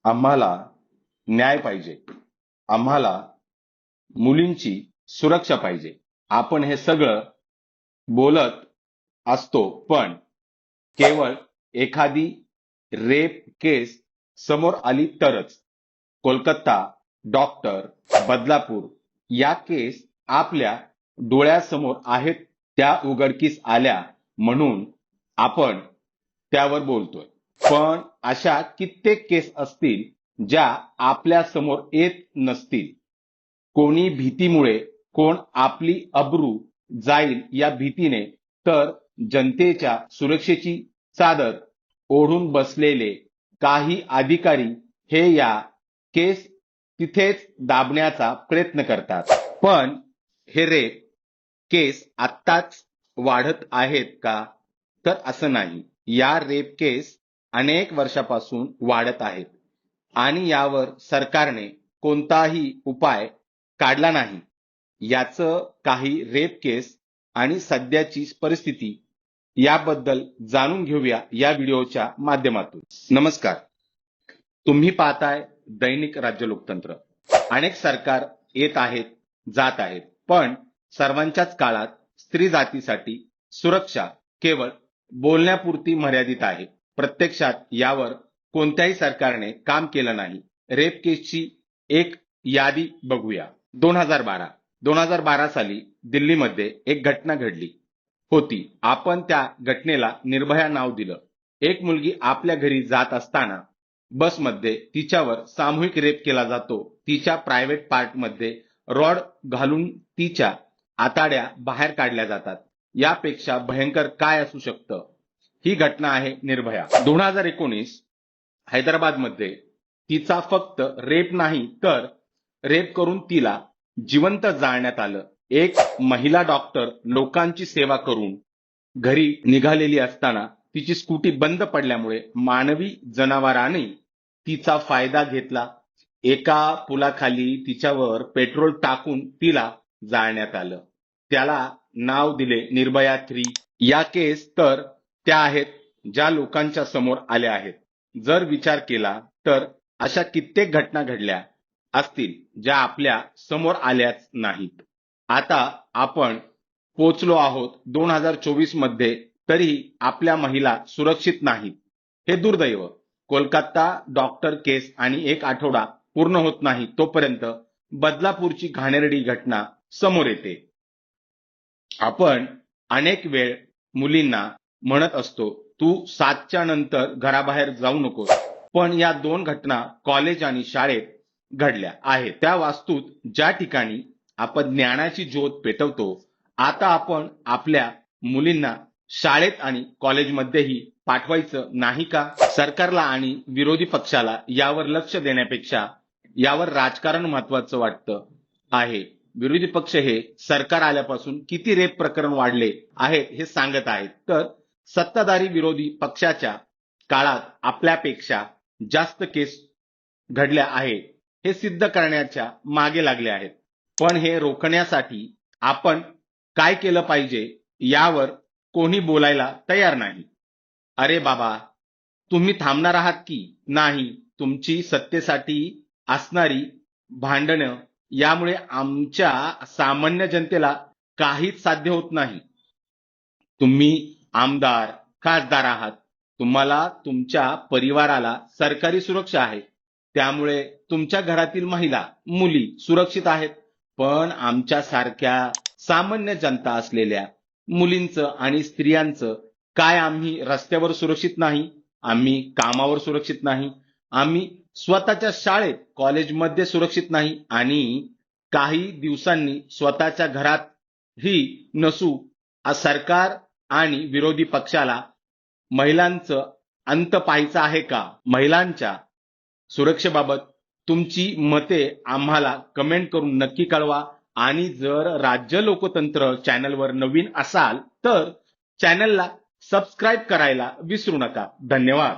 आम्हाला न्याय पाहिजे, आम्हाला मुलींची सुरक्षा पाहिजे. आपण हे सगळं बोलत असतो, पण केवळ एखादी रेप केस समोर आली तरच. कोलकाता, डॉक्टर, बदलापूर या केस आपल्या डोळ्यासमोर आहेत, त्या उघडकीस आल्या म्हणून आपण त्यावर बोलतोय. पण अशा कित्येक केस असतील ज्या आपल्या समोर येत नसतील. कोणी भीतीमुळे, कोण आपली अब्रू जाईल या भीतीने, तर जनतेच्या सुरक्षेची चादर ओढून बसलेले काही अधिकारी हे या केस तिथेच दाबण्याचा प्रयत्न करतात. पण हे रेप केस आत्ताच वाढत आहेत का? तर असं नाही. या रेप केस अनेक वर्षापासून वाढत आहेत आणि यावर सरकारने कोणताही उपाय काढला नाही. याचं काही रेप केस आणि सध्याची परिस्थिती याबद्दल जाणून घेऊया या व्हिडिओच्या माध्यमातून. नमस्कार, तुम्ही पाहताय दैनिक राज्य लोकतंत्र. अनेक सरकार येत आहेत, जात आहेत, पण सर्वांच्याच काळात स्त्री जातीसाठी सुरक्षा केवळ बोलण्यापुरती मर्यादित आहे. प्रत्यक्षात यावर कोणत्याही सरकारने काम केलं नाही. रेप केसची एक यादी बघूया. 2012 साली दिल्लीमध्ये एक घटना घडली होती. आपण त्या घटनेला निर्भया नाव दिलं. एक मुलगी आपल्या घरी जात असताना बसमध्ये तिच्यावर सामूहिक रेप केला जातो. तिच्या प्रायव्हेट पार्टमध्ये रॉड घालून तिच्या आताड्या बाहेर काढल्या जातात. यापेक्षा भयंकर काय असू शकतं? ही घटना आहे निर्भया. 2019 हैदराबादमध्ये तिचा फक्त रेप नाही तर रेप करून तिला जिवंत जाळण्यात आलं. एक महिला डॉक्टर लोकांची सेवा करून घरी निघालेली असताना तिची स्कूटी बंद पडल्यामुळे मानवी जनावरांनी तिचा फायदा घेतला. एका पुलाखाली तिच्यावर पेट्रोल टाकून तिला जाळण्यात आलं. त्याला नाव दिले निर्भया 3. या केस तर त्या आहेत ज्या लोकांच्या समोर आल्या आहेत. जर विचार केला तर अशा कित्येक घटना घडल्या असतील ज्या आपल्या समोर आल्याच नाहीत. आता आपण पोचलो आहोत 2024 मध्ये, तरी आपल्या महिला सुरक्षित नाहीत. हे दुर्दैव. कोलकाता डॉक्टर केस आणि एक आठवडा पूर्ण होत नाही तोपर्यंत बदलापूरची घाणेरडी घटना समोर येते. आपण अनेक वेळ मुलींना म्हणत असतो, तू 7च्या नंतर घराबाहेर जाऊ नकोस. पण या दोन घटना कॉलेज आणि शाळेत घडल्या आहेत. त्या वास्तूत ज्या ठिकाणी आपण ज्ञानाची ज्योत पेटवतो, आता आपण आपल्या मुलींना शाळेत आणि कॉलेजमध्येही पाठवायचं नाही का? सरकारला आणि विरोधी पक्षाला यावर लक्ष देण्यापेक्षा यावर राजकारण महत्वाचं वाटतं आहे. विरोधी पक्ष हे सरकार आल्यापासून किती रेप प्रकरण वाढले आहेत हे सांगत आहेत, तर सत्ताधारी विरोधी पक्षाच्या काळात आपल्यापेक्षा जास्त केस घडल्या आहेत हे सिद्ध करण्याच्या मागे लागले आहेत. पण हे रोखण्यासाठी आपण काय केलं पाहिजे यावर कोणी बोलायला तयार नाही. अरे बाबा, तुम्ही थांबणार आहात की नाही? तुमची सत्तेसाठी असणारी भांडणं यामुळे आमच्या सामान्य जनतेला काहीच साध्य होत नाही. तुम्ही आमदार, खासदार आहात. तुम्हाला तुमच्या परिवाराला सरकारी सुरक्षा आहे, त्यामुळे तुमच्या घरातील महिला, मुली सुरक्षित आहेत. पण आमच्या सारख्या सामान्य जनता असलेल्या मुलींचं आणि स्त्रियांचं काय? आम्ही रस्त्यावर सुरक्षित नाही, आम्ही कामावर सुरक्षित नाही, आम्ही स्वतःच्या शाळेत कॉलेजमध्ये सुरक्षित नाही आणि काही दिवसांनी स्वतःच्या घरातही नसू. सरकार आणि विरोधी पक्षाला महिलांचं अंत पाहायचा आहे का? महिलांच्या सुरक्षेबाबत तुमची मते आम्हाला कमेंट करून नक्की कळवा. आणि जर राज्य लोकतंत्र चॅनलवर नवीन असाल तर चॅनलला सबस्क्राईब करायला विसरू नका. धन्यवाद.